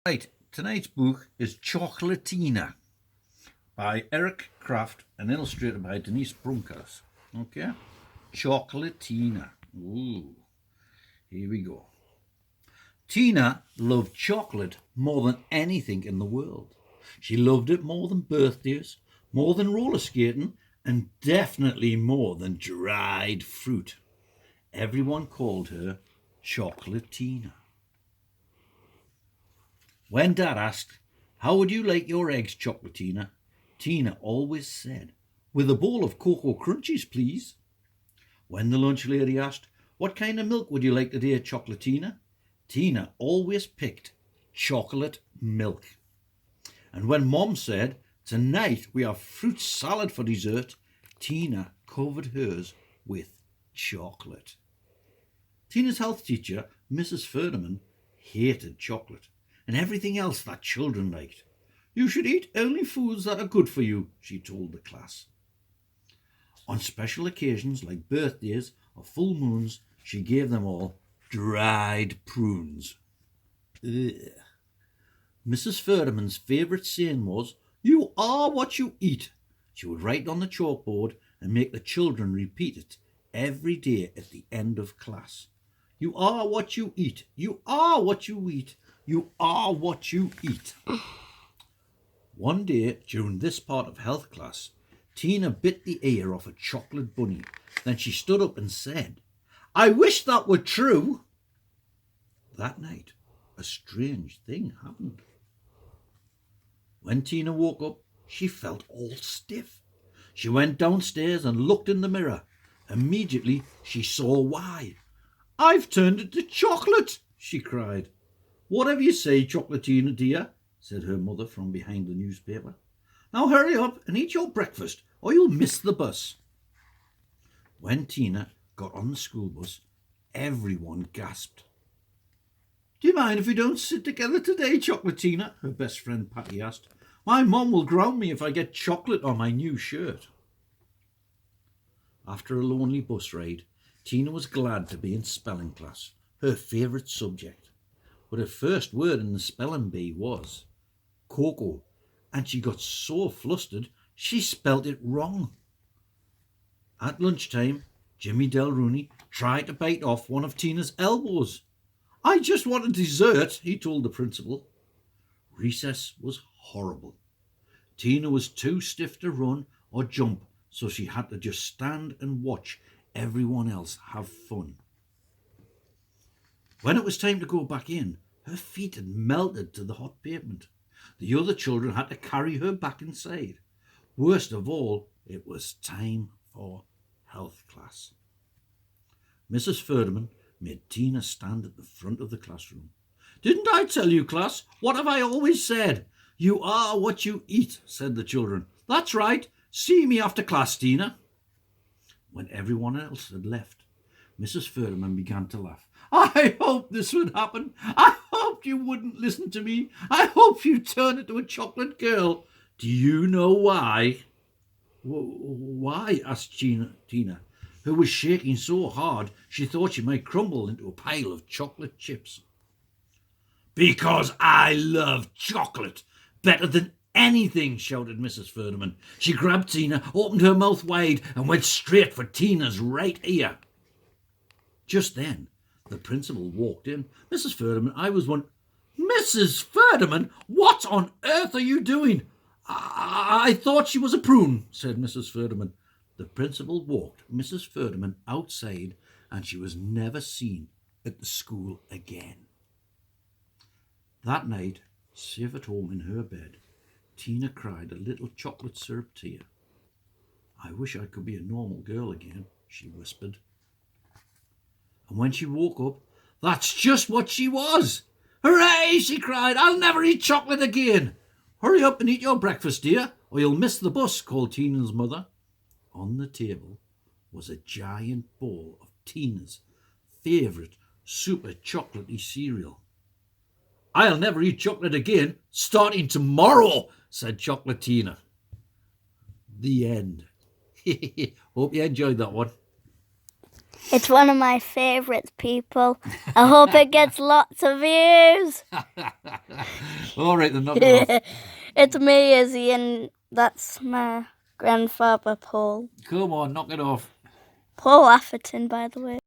Right, tonight's book is Chocolatina by Eric Kraft and illustrated by Denise Brunkers. Okay? Chocolatina. Ooh, here we go. Tina loved chocolate more than anything in the world. She loved it more than birthdays, more than roller skating, and definitely more than dried fruit. Everyone called her Chocolatina. When Dad asked, "How would you like your eggs, Chocolatina?" Tina always said, "With a bowl of Cocoa Crunchies, please." When the lunch lady asked, "What kind of milk would you like today, Chocolatina?" Tina always picked chocolate milk. And when Mom said, "Tonight we have fruit salad for dessert," Tina covered hers with chocolate. Tina's health teacher, Mrs. Ferdinand, hated chocolate and everything else that children liked. "You should eat only foods that are good for you," she told the class. On special occasions like birthdays or full moons, she gave them all dried prunes. Ugh. Mrs. Ferdinand's favourite saying was, "You are what you eat." She would write on the chalkboard and make the children repeat it every day at the end of class. "You are what you eat. You are what you eat. You are what you eat." One day during this part of health class, Tina bit the ear off a chocolate bunny. Then she stood up and said, "I wish that were true." That night, a strange thing happened. When Tina woke up, she felt all stiff. She went downstairs and looked in the mirror. Immediately, she saw why. "I've turned into chocolate," she cried. "Whatever you say, Chocolatina dear," said her mother from behind the newspaper. "Now hurry up and eat your breakfast, or you'll miss the bus." When Tina got on the school bus, everyone gasped. "Do you mind if we don't sit together today, Chocolatina?" her best friend Patty asked. "My mom will ground me if I get chocolate on my new shirt." After a lonely bus ride, Tina was glad to be in spelling class, her favourite subject. But her first word in the spelling bee was cocoa, and she got so flustered she spelt it wrong. At lunchtime, Jimmy Delrooney tried to bite off one of Tina's elbows. "I just want a dessert," he told the principal. Recess was horrible. Tina was too stiff to run or jump, so she had to just stand and watch everyone else have fun. When it was time to go back in, her feet had melted to the hot pavement. The other children had to carry her back inside. Worst of all, it was time for health class. Mrs. Ferdinand made Tina stand at the front of the classroom. "Didn't I tell you, class? What have I always said? You are what you eat," said the children. "That's right. See me after class, Tina." When everyone else had left, Mrs. Ferdinand began to laugh. "I hoped this would happen. I hoped you wouldn't listen to me. I hoped you'd turn into a chocolate girl. Do you know why?" "Why?" asked Tina, who was shaking so hard she thought she might crumble into a pile of chocolate chips. "Because I love chocolate better than anything," shouted Mrs. Ferdinand. She grabbed Tina, opened her mouth wide, and went straight for Tina's right ear. Just then, the principal walked in. "Mrs. Ferdinand, I was one—" "Mrs. Ferdinand, what on earth are you doing?" I thought she was a prune," said Mrs. Ferdinand. The principal walked Mrs. Ferdinand outside, and she was never seen at the school again. That night, safe at home in her bed, Tina cried a little chocolate syrup tear. "I wish I could be a normal girl again," she whispered. And when she woke up, that's just what she was. "Hooray!" she cried. "I'll never eat chocolate again." "Hurry up and eat your breakfast, dear, or you'll miss the bus," called Tina's mother. On the table was a giant bowl of Tina's favourite super chocolatey cereal. "I'll never eat chocolate again, starting tomorrow," said Chocolatina. The end. Hope you enjoyed that one. It's one of my favourite people. I hope it gets lots of views. All right, then knock it off. It's me, Izzy, and that's my grandfather, Paul. Come on, knock it off. Paul Atherton, by the way.